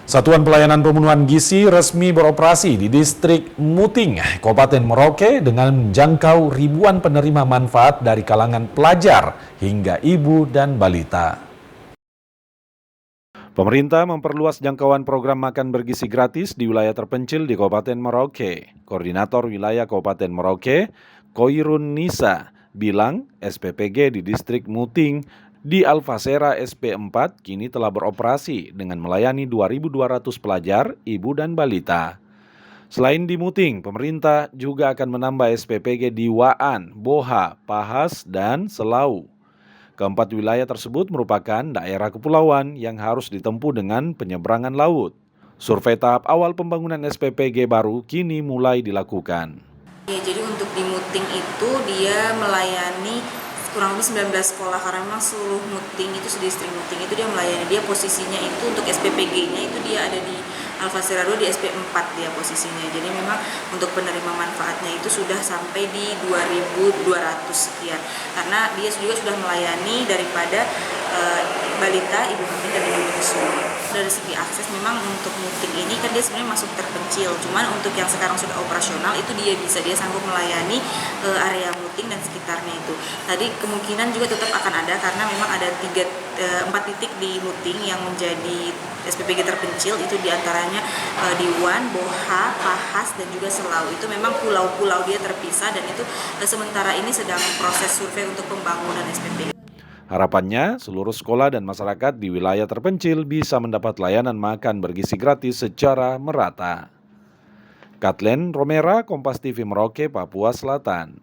Satuan Pelayanan Pemenuhan Gizi resmi beroperasi di Distrik Muting, Kabupaten Merauke dengan menjangkau ribuan penerima manfaat dari kalangan pelajar hingga ibu dan balita. Pemerintah memperluas jangkauan program makan bergizi gratis di wilayah terpencil di Kabupaten Merauke. Koordinator Wilayah Kabupaten Merauke, Koirun Nisa, bilang SPPG di Distrik Muting di Alfasera SP4 kini telah beroperasi dengan melayani 2.200 pelajar, ibu dan balita. Selain di Muting, pemerintah juga akan menambah SPPG di Waan, Boha, Pahas, dan Selau. Keempat wilayah tersebut merupakan daerah kepulauan yang harus ditempuh dengan penyeberangan laut. Survei tahap awal pembangunan SPPG baru kini mulai dilakukan. Ya, jadi untuk di Muting itu dia melayani kurang lebih 19 sekolah karena memang seluruh Muting itu distrik Muting itu dia melayani, dia posisinya itu untuk SPPG-nya itu dia ada di Alfasera 2 di SP4 dia posisinya. Jadi memang untuk penerima manfaatnya itu sudah sampai di 2.200 sekian. Karena dia juga sudah melayani daripada balita, ibu hamil dan ibu menyusui. Dari segi akses memang untuk Muting ini kan dia sebenarnya masuk terpencil. Cuman untuk yang sekarang sudah operasional itu dia sanggup melayani area Muting dan sekitarnya itu. Tadi kemungkinan juga tetap akan ada karena memang ada 4 titik di Muting yang menjadi SPPG terpencil, itu diantaranya di Wan, Boha, Pahas, dan juga Selau. Itu memang pulau-pulau dia terpisah dan itu sementara ini sedang proses survei untuk pembangunan SPPG. Harapannya, seluruh sekolah dan masyarakat di wilayah terpencil bisa mendapat layanan makan bergizi gratis secara merata. Katlen Romera, Kompas TV Merauke, Papua Selatan.